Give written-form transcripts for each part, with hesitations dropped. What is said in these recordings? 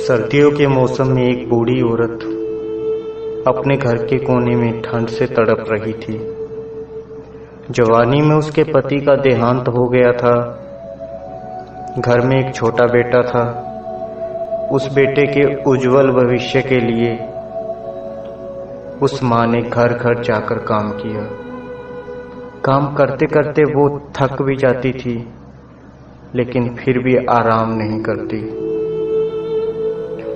सर्दियों के मौसम में एक बूढ़ी औरत अपने घर के कोने में ठंड से तड़प रही थी। जवानी में उसके पति का देहांत हो गया था। घर में एक छोटा बेटा था। उस बेटे के उज्जवल भविष्य के लिए उस माँ ने घर घर जाकर काम किया। काम करते करते वो थक भी जाती थी, लेकिन फिर भी आराम नहीं करती।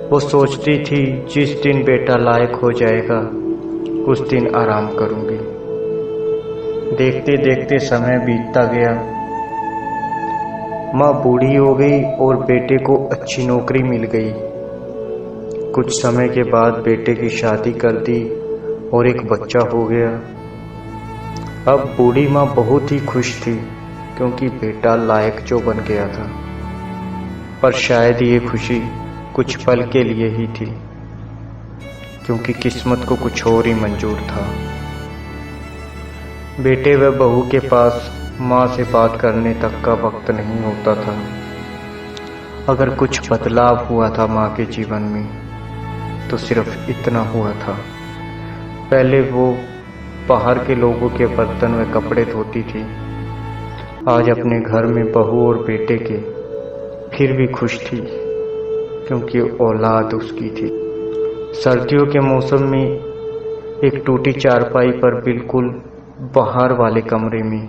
वो सोचती थी जिस दिन बेटा लायक हो जाएगा उस दिन आराम करूंगी। देखते देखते समय बीतता गया। माँ बूढ़ी हो गई और बेटे को अच्छी नौकरी मिल गई। कुछ समय के बाद बेटे की शादी कर दी और एक बच्चा हो गया। अब बूढ़ी माँ बहुत ही खुश थी क्योंकि बेटा लायक जो बन गया था। पर शायद ये खुशी कुछ पल के लिए ही थी, क्योंकि किस्मत को कुछ और ही मंजूर था। बेटे व बहू के पास माँ से बात करने तक का वक्त नहीं होता था। अगर कुछ बदलाव हुआ था माँ के जीवन में तो सिर्फ इतना हुआ था। पहले वो बाहर के लोगों के बर्तन व कपड़े धोती थी। आज अपने घर में बहू और बेटे के फिर भी खुश थी, क्योंकि औलाद उसकी थी। सर्दियों के मौसम में एक टूटी चारपाई पर बिल्कुल बाहर वाले कमरे में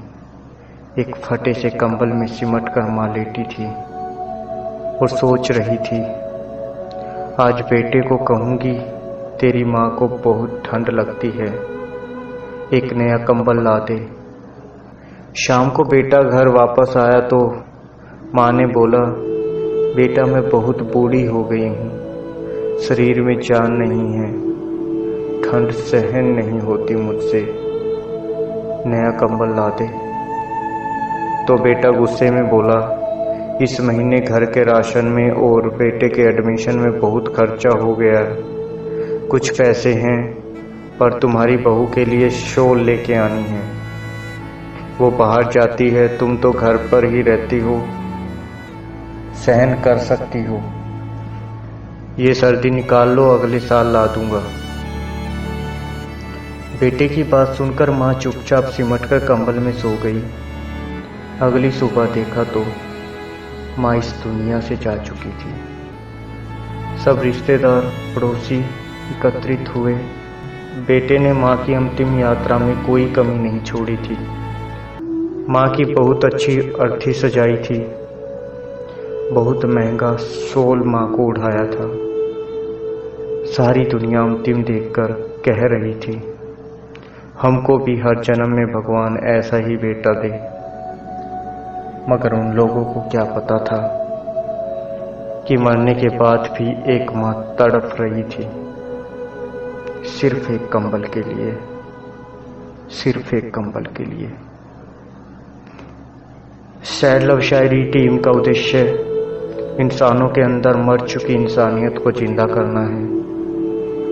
एक फटे से कंबल में सिमट कर माँ लेटी थी और सोच रही थी, आज बेटे को कहूँगी तेरी माँ को बहुत ठंड लगती है, एक नया कंबल ला दे। शाम को बेटा घर वापस आया तो माँ ने बोला, बेटा मैं बहुत बूढ़ी हो गई हूँ, शरीर में जान नहीं है, ठंड सहन नहीं होती मुझसे, नया कंबल ला दे। तो बेटा गुस्से में बोला, इस महीने घर के राशन में और बेटे के एडमिशन में बहुत खर्चा हो गया है। कुछ पैसे हैं पर तुम्हारी बहू के लिए शॉल लेके आनी है। वो बाहर जाती है, तुम तो घर पर ही रहती हो, सहन कर सकती हो। ये सर्दी निकाल लो, अगले साल ला दूंगा। बेटे की बात सुनकर माँ चुपचाप सिमटकर कंबल में सो गई। अगली सुबह देखा तो माँ इस दुनिया से जा चुकी थी। सब रिश्तेदार पड़ोसी एकत्रित हुए। बेटे ने माँ की अंतिम यात्रा में कोई कमी नहीं छोड़ी थी। माँ की बहुत अच्छी अर्थी सजाई थी। बहुत महंगा शॉल माँ को उठाया था। सारी दुनिया अंतिम देखकर कह रही थी, हमको भी हर जन्म में भगवान ऐसा ही बेटा दे। मगर उन लोगों को क्या पता था कि मरने के बाद भी एक माँ तड़प रही थी, सिर्फ एक कंबल के लिए, सिर्फ एक कंबल के लिए। सैड लव शायरी टीम का उद्देश्य इंसानों के अंदर मर चुकी इंसानियत को जिंदा करना है।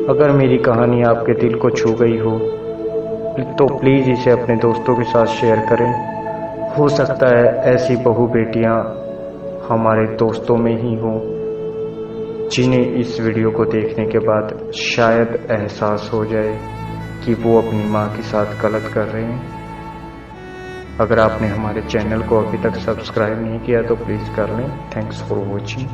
अगर मेरी कहानी आपके दिल को छू गई हो तो प्लीज़ इसे अपने दोस्तों के साथ शेयर करें। हो सकता है ऐसी बहू बेटियां हमारे दोस्तों में ही हो जिन्हें इस वीडियो को देखने के बाद शायद एहसास हो जाए कि वो अपनी माँ के साथ गलत कर रहे हैं। अगर आपने हमारे चैनल को अभी तक सब्सक्राइब नहीं किया तो प्लीज़ कर लें। Thanks for watching.